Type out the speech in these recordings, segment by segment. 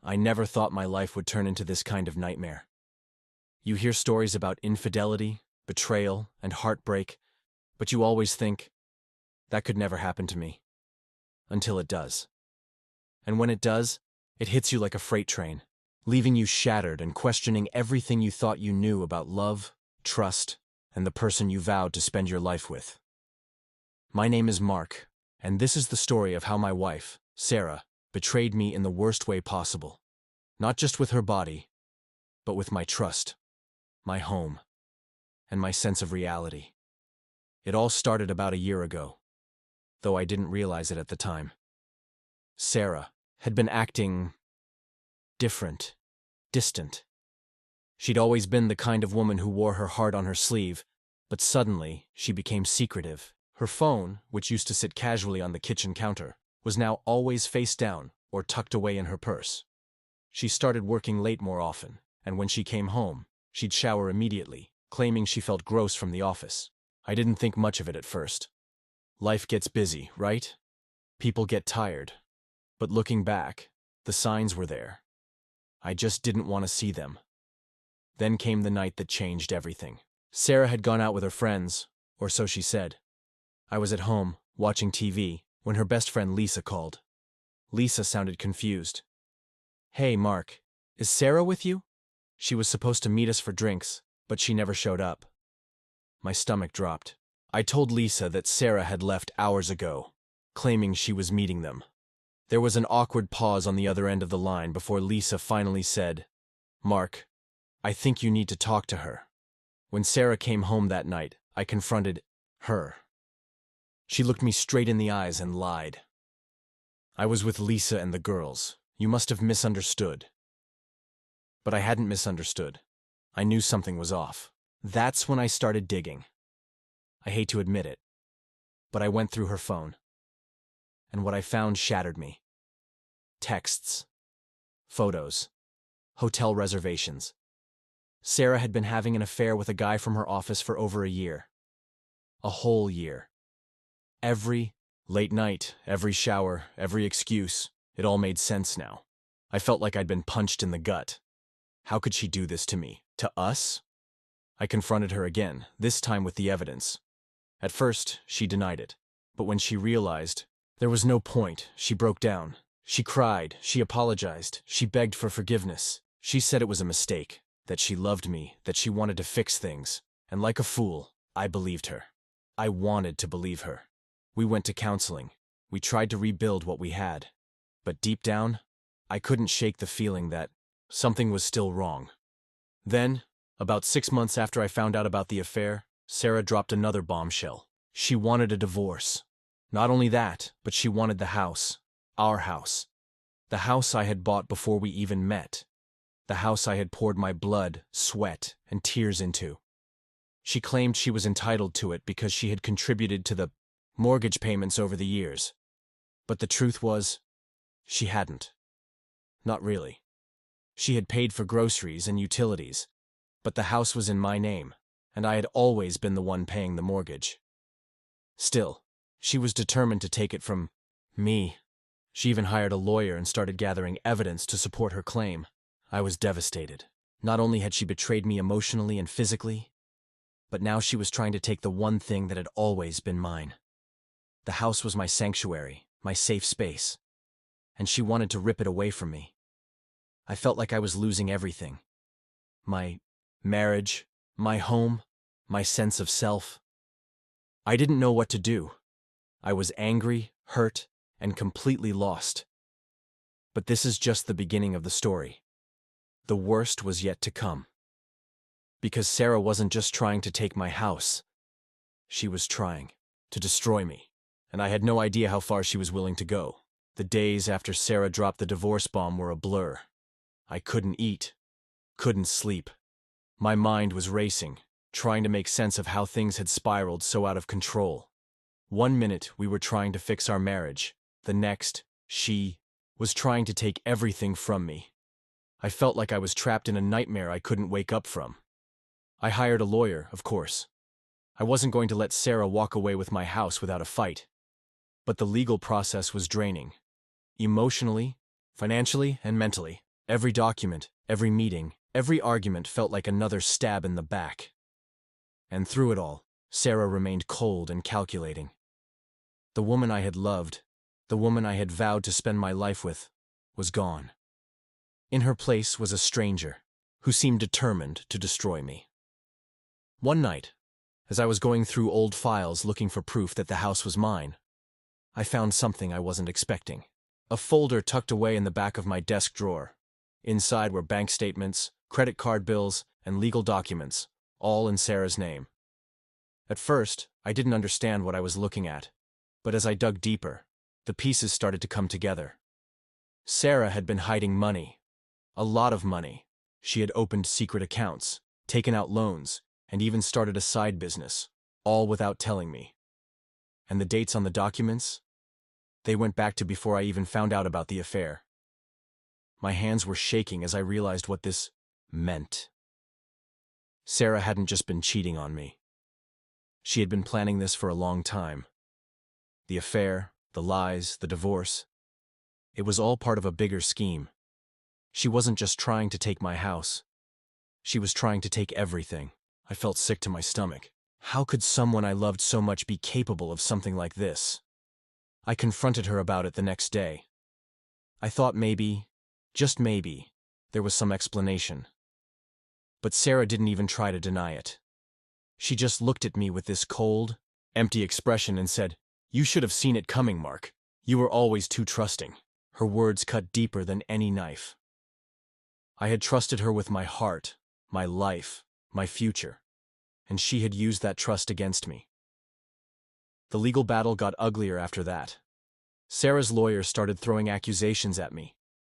I never thought my life would turn into this kind of nightmare. You hear stories about infidelity, betrayal, and heartbreak, but you always think, that could never happen to me. Until it does. And when it does, it hits you like a freight train, leaving you shattered and questioning everything you thought you knew about love, trust, and the person you vowed to spend your life with. My name is Mark, and this is the story of how my wife, Sarah, betrayed me in the worst way possible. Not just with her body, but with my trust, my home, and my sense of reality. It all started about a year ago, though I didn't realize it at the time. Sarah had been acting different, distant. She'd always been the kind of woman who wore her heart on her sleeve, but suddenly she became secretive. Her phone, which used to sit casually on the kitchen counter, was now always face down or tucked away in her purse. She started working late more often, and when she came home, she'd shower immediately, claiming she felt gross from the office. I didn't think much of it at first. Life gets busy, right? People get tired. But looking back, the signs were there. I just didn't want to see them. Then came the night that changed everything. Sarah had gone out with her friends, or so she said. I was at home, watching TV, when her best friend Lisa called. Lisa sounded confused. Hey, Mark, is Sarah with you? She was supposed to meet us for drinks, but she never showed up. My stomach dropped. I told Lisa that Sarah had left hours ago, claiming she was meeting them. There was an awkward pause on the other end of the line before Lisa finally said, Mark, I think you need to talk to her. When Sarah came home that night, I confronted her. She looked me straight in the eyes and lied. I was with Lisa and the girls. You must have misunderstood. But I hadn't misunderstood. I knew something was off. That's when I started digging. I hate to admit it, but I went through her phone. And what I found shattered me. Texts, photos, hotel reservations. Sarah had been having an affair with a guy from her office for over a year. A whole year. Every late night, every shower, every excuse, it all made sense now. I felt like I'd been punched in the gut. How could she do this to me? To us? I confronted her again, this time with the evidence. At first, she denied it. But when she realized there was no point, she broke down. She cried, she apologized, she begged for forgiveness. She said it was a mistake, that she loved me, that she wanted to fix things. And like a fool, I believed her. I wanted to believe her. We went to counseling. We tried to rebuild what we had. But deep down, I couldn't shake the feeling that something was still wrong. Then, about 6 months after I found out about the affair, Sarah dropped another bombshell. She wanted a divorce. Not only that, but she wanted the house. Our house. The house I had bought before we even met. The house I had poured my blood, sweat, and tears into. She claimed she was entitled to it because she had contributed to the mortgage payments over the years. But the truth was, she hadn't. Not really. She had paid for groceries and utilities, but the house was in my name, and I had always been the one paying the mortgage. Still, she was determined to take it from me. She even hired a lawyer and started gathering evidence to support her claim. I was devastated. Not only had she betrayed me emotionally and physically, but now she was trying to take the one thing that had always been mine. The house was my sanctuary, my safe space, and she wanted to rip it away from me. I felt like I was losing everything. My marriage, my home, my sense of self. I didn't know what to do. I was angry, hurt, and completely lost. But this is just the beginning of the story. The worst was yet to come. Because Sarah wasn't just trying to take my house. She was trying to destroy me, and I had no idea how far she was willing to go. The days after Sarah dropped the divorce bomb were a blur. I couldn't eat, couldn't sleep. My mind was racing, trying to make sense of how things had spiraled so out of control. One minute we were trying to fix our marriage. The next, she was trying to take everything from me. I felt like I was trapped in a nightmare I couldn't wake up from. I hired a lawyer, of course. I wasn't going to let Sarah walk away with my house without a fight. But the legal process was draining. Emotionally, financially, and mentally. Every document, every meeting, every argument felt like another stab in the back. And through it all, Sarah remained cold and calculating. The woman I had loved, the woman I had vowed to spend my life with, was gone. In her place was a stranger, who seemed determined to destroy me. One night, as I was going through old files looking for proof that the house was mine, I found something I wasn't expecting. A folder tucked away in the back of my desk drawer. Inside were bank statements, credit card bills, and legal documents, all in Sarah's name. At first, I didn't understand what I was looking at, but as I dug deeper, the pieces started to come together. Sarah had been hiding money. A lot of money. She had opened secret accounts, taken out loans, and even started a side business, all without telling me. And the dates on the documents? They went back to before I even found out about the affair. My hands were shaking as I realized what this meant. Sarah hadn't just been cheating on me. She had been planning this for a long time. The affair, the lies, the divorce. It was all part of a bigger scheme. She wasn't just trying to take my house. She was trying to take everything. I felt sick to my stomach. How could someone I loved so much be capable of something like this? I confronted her about it the next day. I thought maybe, just maybe, there was some explanation. But Sarah didn't even try to deny it. She just looked at me with this cold, empty expression and said, "You should have seen it coming, Mark. You were always too trusting." Her words cut deeper than any knife. I had trusted her with my heart, my life, my future, and she had used that trust against me. The legal battle got uglier after that. Sarah's lawyers started throwing accusations at me,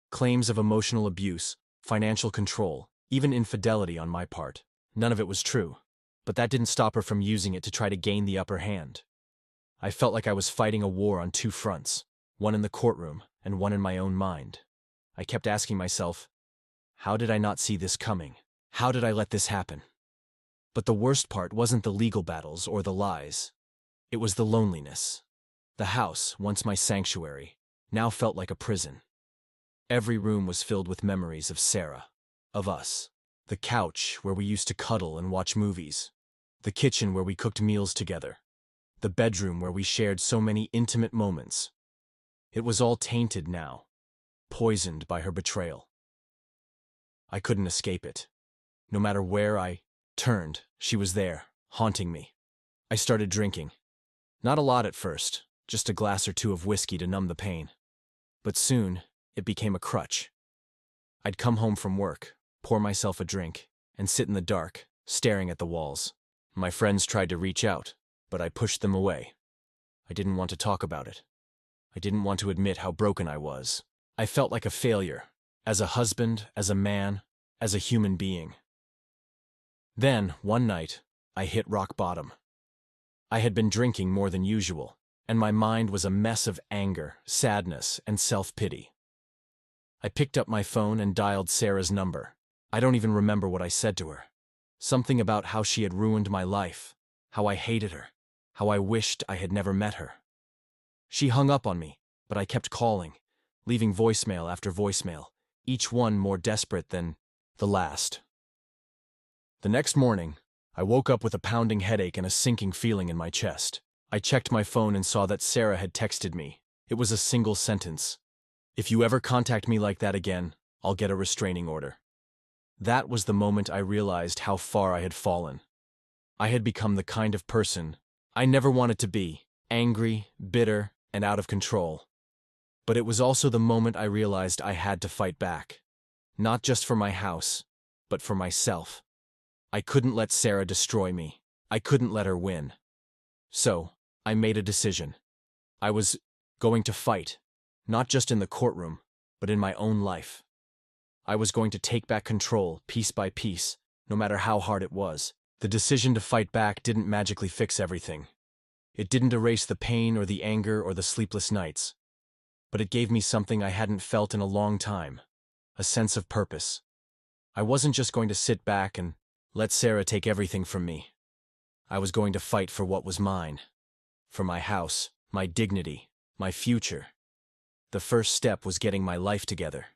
claims of emotional abuse, financial control, even infidelity on my part. None of it was true, but that didn't stop her from using it to try to gain the upper hand. I felt like I was fighting a war on two fronts, one in the courtroom and one in my own mind. I kept asking myself, how did I not see this coming? How did I let this happen? But the worst part wasn't the legal battles or the lies. It was the loneliness. The house, once my sanctuary, now felt like a prison. Every room was filled with memories of Sarah, of us. The couch where we used to cuddle and watch movies. The kitchen where we cooked meals together. The bedroom where we shared so many intimate moments. It was all tainted now, poisoned by her betrayal. I couldn't escape it. No matter where I turned, she was there, haunting me. I started drinking. Not a lot at first, just a glass or two of whiskey to numb the pain. But soon, it became a crutch. I'd come home from work, pour myself a drink, and sit in the dark, staring at the walls. My friends tried to reach out, but I pushed them away. I didn't want to talk about it. I didn't want to admit how broken I was. I felt like a failure, as a husband, as a man, as a human being. Then, one night, I hit rock bottom. I had been drinking more than usual, and my mind was a mess of anger, sadness, and self-pity. I picked up my phone and dialed Sarah's number. I don't even remember what I said to her. Something about how she had ruined my life, how I hated her, how I wished I had never met her. She hung up on me, but I kept calling, leaving voicemail after voicemail, each one more desperate than the last. The next morning, I woke up with a pounding headache and a sinking feeling in my chest. I checked my phone and saw that Sarah had texted me. It was a single sentence. "If you ever contact me like that again, I'll get a restraining order." That was the moment I realized how far I had fallen. I had become the kind of person I never wanted to be, angry, bitter, and out of control. But it was also the moment I realized I had to fight back. Not just for my house, but for myself. I couldn't let Sarah destroy me. I couldn't let her win. So, I made a decision. I was going to fight, not just in the courtroom, but in my own life. I was going to take back control, piece by piece, no matter how hard it was. The decision to fight back didn't magically fix everything. It didn't erase the pain or the anger or the sleepless nights. But it gave me something I hadn't felt in a long time, a sense of purpose. I wasn't just going to sit back and let Sarah take everything from me. I was going to fight for what was mine. For my house, my dignity, my future. The first step was getting my life together.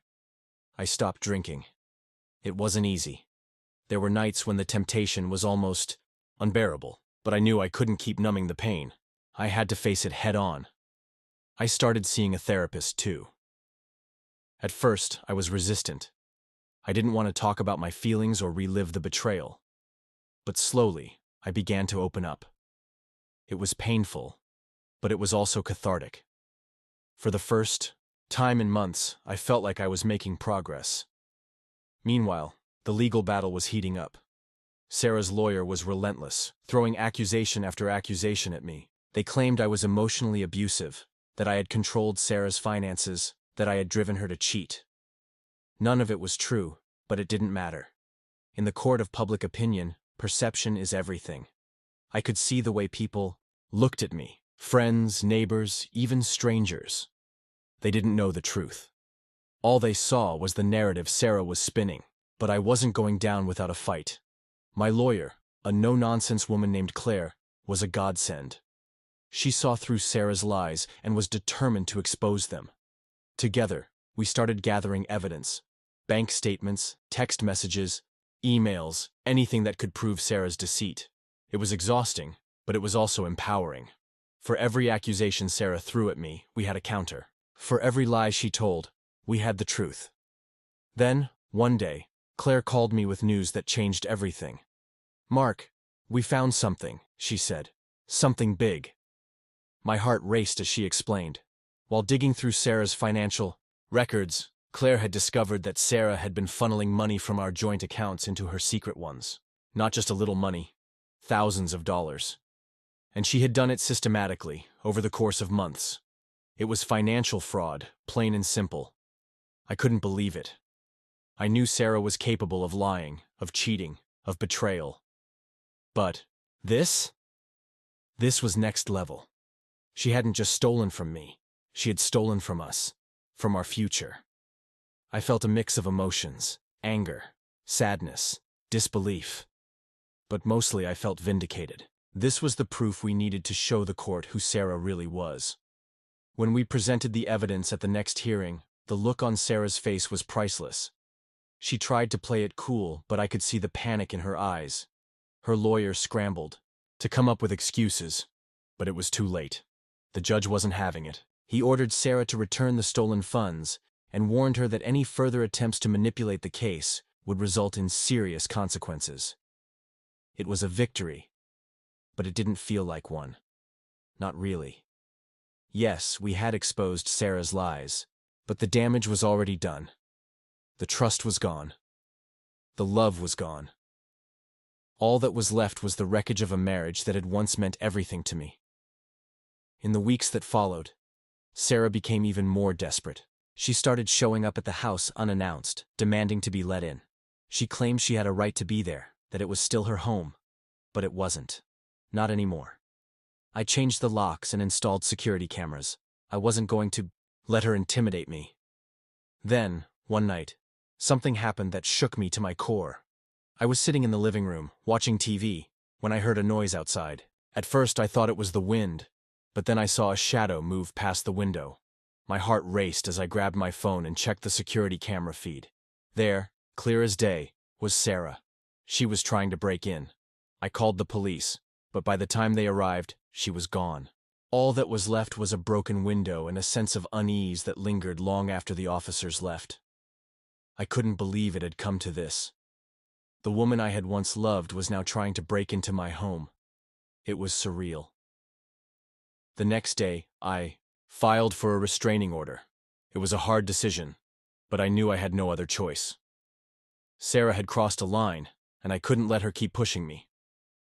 I stopped drinking. It wasn't easy. There were nights when the temptation was almost unbearable, but I knew I couldn't keep numbing the pain. I had to face it head on. I started seeing a therapist too. At first, I was resistant. I didn't want to talk about my feelings or relive the betrayal. But slowly, I began to open up. It was painful, but it was also cathartic. For the first time in months, I felt like I was making progress. Meanwhile, the legal battle was heating up. Sarah's lawyer was relentless, throwing accusation after accusation at me. They claimed I was emotionally abusive, that I had controlled Sarah's finances, that I had driven her to cheat. None of it was true, but it didn't matter. In the court of public opinion, perception is everything. I could see the way people looked at me, friends, neighbors, even strangers. They didn't know the truth. All they saw was the narrative Sarah was spinning, but I wasn't going down without a fight. My lawyer, a no-nonsense woman named Claire, was a godsend. She saw through Sarah's lies and was determined to expose them. Together, we started gathering evidence: bank statements, text messages, emails, anything that could prove Sarah's deceit. It was exhausting, but it was also empowering. For every accusation Sarah threw at me, we had a counter. For every lie she told, we had the truth. Then, one day, Claire called me with news that changed everything. "Mark, we found something," she said. "Something big." My heart raced as she explained. While digging through Sarah's financial records, Claire had discovered that Sarah had been funneling money from our joint accounts into her secret ones. Not just a little money, thousands of dollars. And she had done it systematically, over the course of months. It was financial fraud, plain and simple. I couldn't believe it. I knew Sarah was capable of lying, of cheating, of betrayal. But this was next level. She hadn't just stolen from me. She had stolen from us, from our future. I felt a mix of emotions: anger, sadness, disbelief. But mostly I felt vindicated. This was the proof we needed to show the court who Sarah really was. When we presented the evidence at the next hearing, the look on Sarah's face was priceless. She tried to play it cool, but I could see the panic in her eyes. Her lawyer scrambled to come up with excuses, but it was too late. The judge wasn't having it. He ordered Sarah to return the stolen funds and warned her that any further attempts to manipulate the case would result in serious consequences. It was a victory, but it didn't feel like one. Not really. Yes, we had exposed Sarah's lies, but the damage was already done. The trust was gone. The love was gone. All that was left was the wreckage of a marriage that had once meant everything to me. In the weeks that followed, Sarah became even more desperate. She started showing up at the house unannounced, demanding to be let in. She claimed she had a right to be there, that it was still her home. But it wasn't. Not anymore. I changed the locks and installed security cameras. I wasn't going to let her intimidate me. Then, one night, something happened that shook me to my core. I was sitting in the living room, watching TV, when I heard a noise outside. At first I thought it was the wind, but then I saw a shadow move past the window. My heart raced as I grabbed my phone and checked the security camera feed. There, clear as day, was Sarah. She was trying to break in. I called the police, but by the time they arrived, she was gone. All that was left was a broken window and a sense of unease that lingered long after the officers left. I couldn't believe it had come to this. The woman I had once loved was now trying to break into my home. It was surreal. The next day, I filed for a restraining order. It was a hard decision, but I knew I had no other choice. Sarah had crossed a line, and I couldn't let her keep pushing me.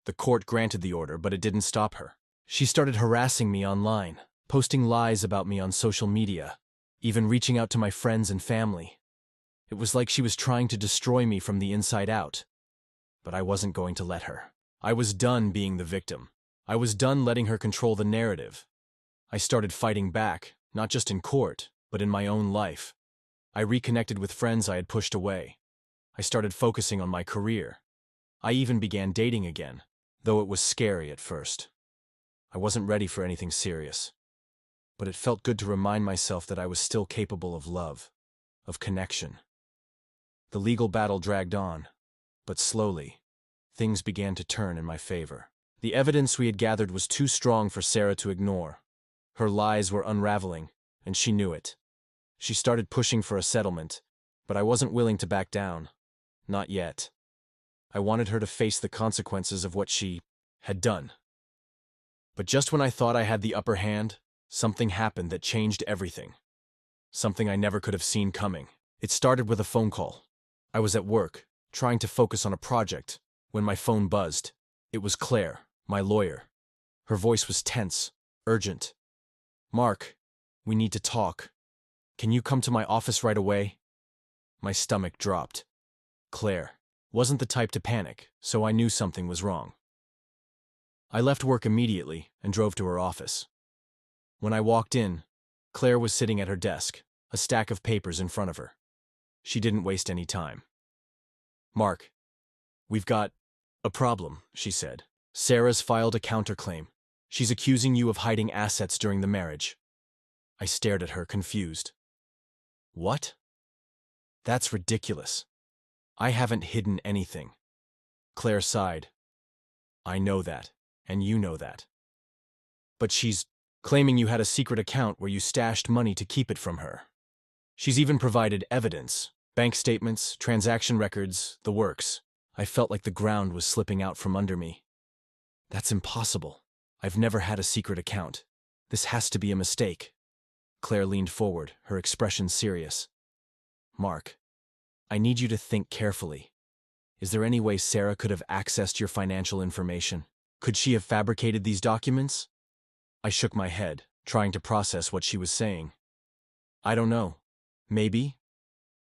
The court granted the order, but it didn't stop her. She started harassing me online, posting lies about me on social media, even reaching out to my friends and family. It was like she was trying to destroy me from the inside out. But I wasn't going to let her. I was done being the victim. I was done letting her control the narrative. I started fighting back, not just in court, but in my own life. I reconnected with friends I had pushed away. I started focusing on my career. I even began dating again, though it was scary at first. I wasn't ready for anything serious. But it felt good to remind myself that I was still capable of love, of connection. The legal battle dragged on, but slowly, things began to turn in my favor. The evidence we had gathered was too strong for Sarah to ignore. Her lies were unraveling, and she knew it. She started pushing for a settlement, but I wasn't willing to back down. Not yet. I wanted her to face the consequences of what she had done. But just when I thought I had the upper hand, something happened that changed everything. Something I never could have seen coming. It started with a phone call. I was at work, trying to focus on a project, when my phone buzzed. It was Claire, my lawyer. Her voice was tense, urgent. "Mark, we need to talk. Can you come to my office right away?" My stomach dropped. Claire wasn't the type to panic, so I knew something was wrong. I left work immediately and drove to her office. When I walked in, Claire was sitting at her desk, a stack of papers in front of her. She didn't waste any time. "Mark, we've got a problem," she said. "Sarah's filed a counterclaim. She's accusing you of hiding assets during the marriage." I stared at her, confused. "What? That's ridiculous. I haven't hidden anything." Claire sighed. "I know that, and you know that. But she's claiming you had a secret account where you stashed money to keep it from her. She's even provided evidence, bank statements, transaction records, the works." I felt like the ground was slipping out from under me. "That's impossible. I've never had a secret account. This has to be a mistake." Claire leaned forward, her expression serious. "Mark, I need you to think carefully. Is there any way Sarah could have accessed your financial information? Could she have fabricated these documents?" I shook my head, trying to process what she was saying. "I don't know. Maybe.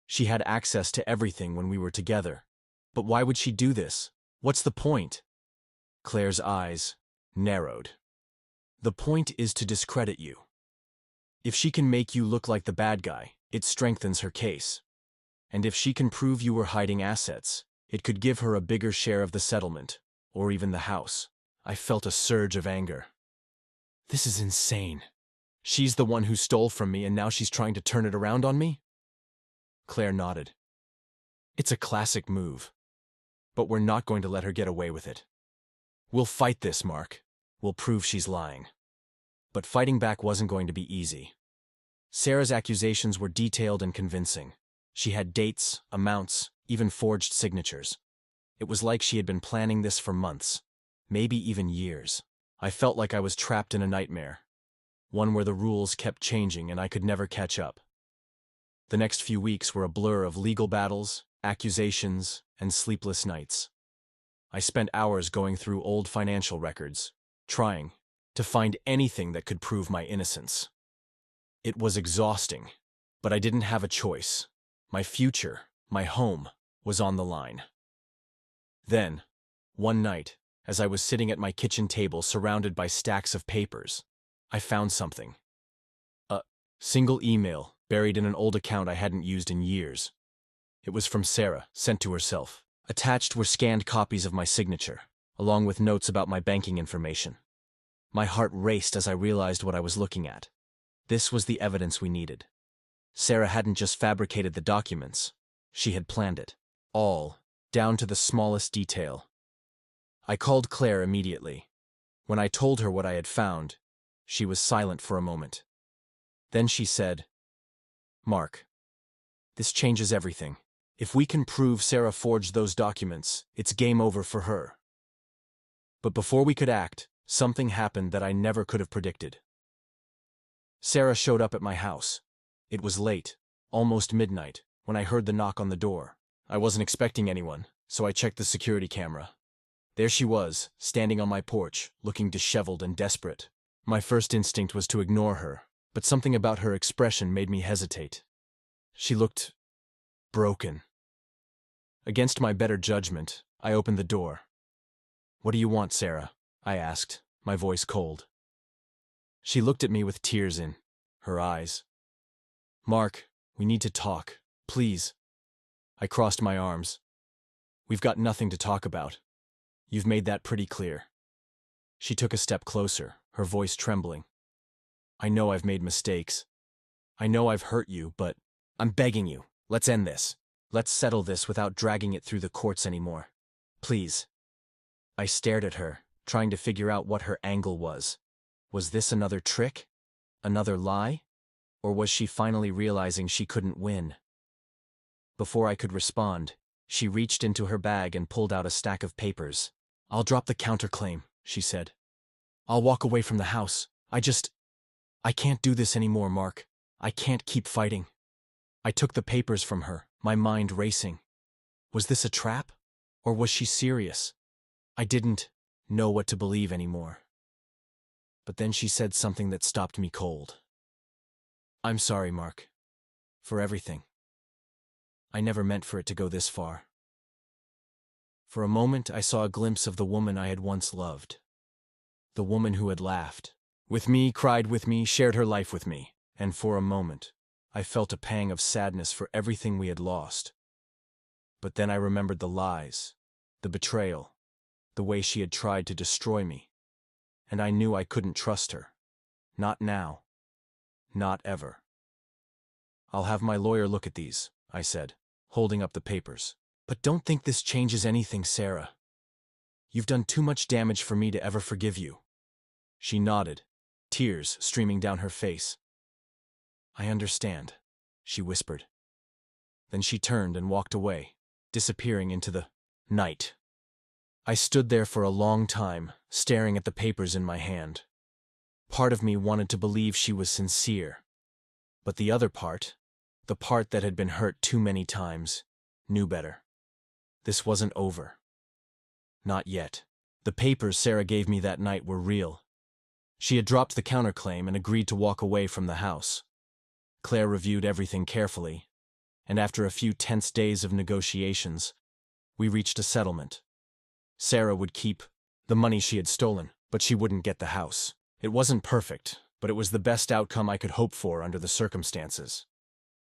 She had access to everything when we were together. But why would she do this? What's the point?" Claire's eyes narrowed. "The point is to discredit you. If she can make you look like the bad guy, it strengthens her case. And if she can prove you were hiding assets, it could give her a bigger share of the settlement, or even the house." I felt a surge of anger. This is insane. She's the one who stole from me, and now she's trying to turn it around on me? Claire nodded. "It's a classic move. But we're not going to let her get away with it. We'll fight this, Mark. We'll prove she's lying." But fighting back wasn't going to be easy. Sarah's accusations were detailed and convincing. She had dates, amounts, even forged signatures. It was like she had been planning this for months, maybe even years. I felt like I was trapped in a nightmare, one where the rules kept changing and I could never catch up. The next few weeks were a blur of legal battles, accusations, and sleepless nights. I spent hours going through old financial records, trying to find anything that could prove my innocence. It was exhausting, but I didn't have a choice. My future, my home, was on the line. Then, one night, as I was sitting at my kitchen table surrounded by stacks of papers, I found something. A single email buried in an old account I hadn't used in years. It was from Sarah, sent to herself. Attached were scanned copies of my signature, along with notes about my banking information. My heart raced as I realized what I was looking at. This was the evidence we needed. Sarah hadn't just fabricated the documents. She had planned it. All, down to the smallest detail. I called Claire immediately. When I told her what I had found, she was silent for a moment. Then she said, "Mark, this changes everything. If we can prove Sarah forged those documents, it's game over for her." But before we could act, something happened that I never could have predicted. Sarah showed up at my house. It was late, almost midnight, when I heard the knock on the door. I wasn't expecting anyone, so I checked the security camera. There she was, standing on my porch, looking disheveled and desperate. My first instinct was to ignore her, but something about her expression made me hesitate. She looked broken. Against my better judgment, I opened the door. "What do you want, Sarah?" I asked, my voice cold. She looked at me with tears in her eyes. "Mark, we need to talk, please." I crossed my arms. "We've got nothing to talk about. You've made that pretty clear." She took a step closer, her voice trembling. "I know I've made mistakes. I know I've hurt you, but I'm begging you, let's end this. Let's settle this without dragging it through the courts anymore. Please. I stared at her, trying to figure out what her angle was. Was this another trick? Another lie? Or was she finally realizing she couldn't win? Before I could respond, she reached into her bag and pulled out a stack of papers. I'll drop the counterclaim, she said. I'll walk away from the house. I can't do this anymore, Mark. I can't keep fighting. I took the papers from her, my mind racing. Was this a trap? Or was she serious? I didn't know what to believe anymore. But then she said something that stopped me cold. I'm sorry, Mark. For everything. I never meant for it to go this far. For a moment, I saw a glimpse of the woman I had once loved. The woman who had laughed with me, cried with me, shared her life with me. And for a moment, I felt a pang of sadness for everything we had lost. But then I remembered the lies, the betrayal, the way she had tried to destroy me. And I knew I couldn't trust her. Not now. Not ever. I'll have my lawyer look at these, I said, holding up the papers. But don't think this changes anything, Sarah. You've done too much damage for me to ever forgive you. She nodded, tears streaming down her face. I understand, she whispered. Then she turned and walked away, disappearing into the night. I stood there for a long time, staring at the papers in my hand. Part of me wanted to believe she was sincere. But the other part, the part that had been hurt too many times, knew better. This wasn't over. Not yet. The papers Sarah gave me that night were real. She had dropped the counterclaim and agreed to walk away from the house. Claire reviewed everything carefully, and after a few tense days of negotiations, we reached a settlement. Sarah would keep the money she had stolen, but she wouldn't get the house. It wasn't perfect, but it was the best outcome I could hope for under the circumstances.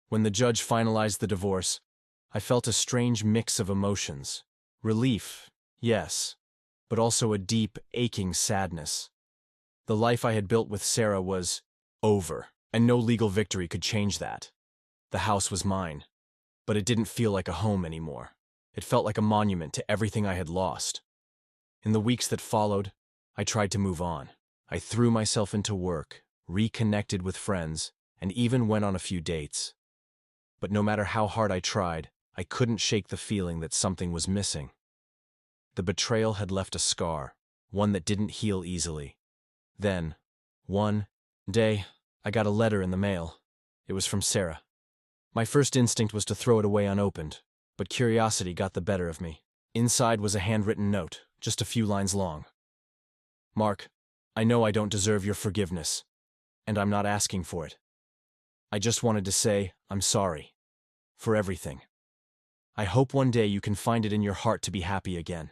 When the judge finalized the divorce, I felt a strange mix of emotions. Relief, yes, but also a deep, aching sadness. The life I had built with Sarah was over, and no legal victory could change that. The house was mine, but it didn't feel like a home anymore. It felt like a monument to everything I had lost. In the weeks that followed, I tried to move on. I threw myself into work, reconnected with friends, and even went on a few dates. But no matter how hard I tried, I couldn't shake the feeling that something was missing. The betrayal had left a scar, one that didn't heal easily. Then, one day, I got a letter in the mail. It was from Sarah. My first instinct was to throw it away unopened, but curiosity got the better of me. Inside was a handwritten note, just a few lines long. Mark, I know I don't deserve your forgiveness, and I'm not asking for it. I just wanted to say I'm sorry. For everything. I hope one day you can find it in your heart to be happy again.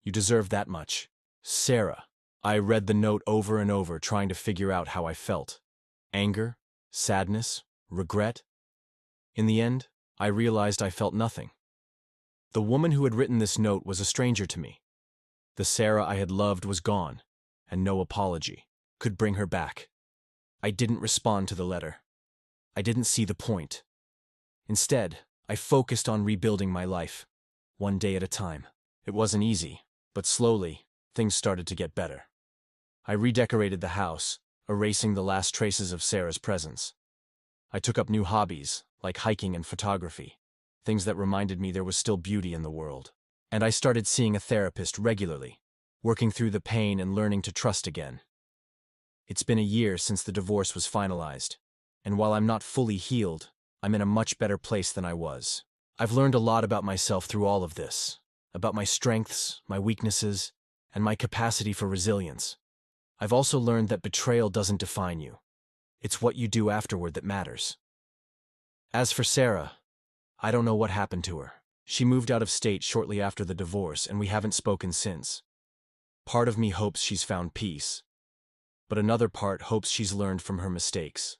You deserve that much. Sarah. I read the note over and over, trying to figure out how I felt. Anger, sadness, regret. In the end, I realized I felt nothing. The woman who had written this note was a stranger to me. The Sarah I had loved was gone, and no apology could bring her back. I didn't respond to the letter. I didn't see the point. Instead, I focused on rebuilding my life, one day at a time. It wasn't easy, but slowly, things started to get better. I redecorated the house, erasing the last traces of Sarah's presence. I took up new hobbies, like hiking and photography, things that reminded me there was still beauty in the world. And I started seeing a therapist regularly, working through the pain and learning to trust again. It's been a year since the divorce was finalized, and while I'm not fully healed, I'm in a much better place than I was. I've learned a lot about myself through all of this, about my strengths, my weaknesses, and my capacity for resilience. I've also learned that betrayal doesn't define you. It's what you do afterward that matters. As for Sarah, I don't know what happened to her. She moved out of state shortly after the divorce, and we haven't spoken since. Part of me hopes she's found peace, but another part hopes she's learned from her mistakes.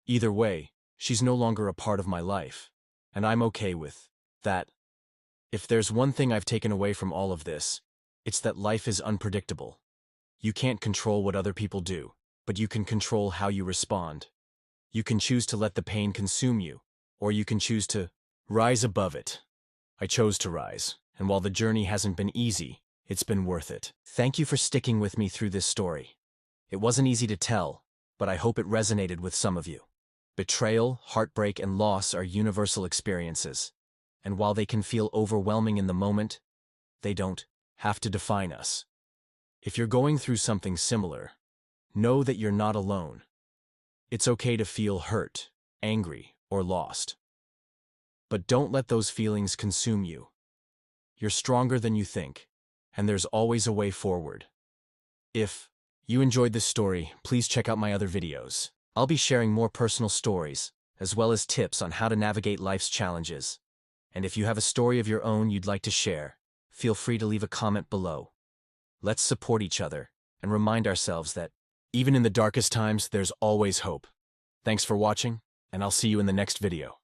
Either way, she's no longer a part of my life, and I'm okay with that. If there's one thing I've taken away from all of this, it's that life is unpredictable. You can't control what other people do, but you can control how you respond. You can choose to let the pain consume you, or you can choose to Rise above it. I chose to rise, and while the journey hasn't been easy, it's been worth it. Thank you for sticking with me through this story. It wasn't easy to tell, but I hope it resonated with some of you. Betrayal, heartbreak, and loss are universal experiences, and while they can feel overwhelming in the moment, they don't have to define us. If you're going through something similar, know that you're not alone. It's okay to feel hurt, angry, or lost. But don't let those feelings consume you. You're stronger than you think, and there's always a way forward. If you enjoyed this story, please check out my other videos. I'll be sharing more personal stories, as well as tips on how to navigate life's challenges. And if you have a story of your own you'd like to share, feel free to leave a comment below. Let's support each other and remind ourselves that, even in the darkest times, there's always hope. Thanks for watching, and I'll see you in the next video.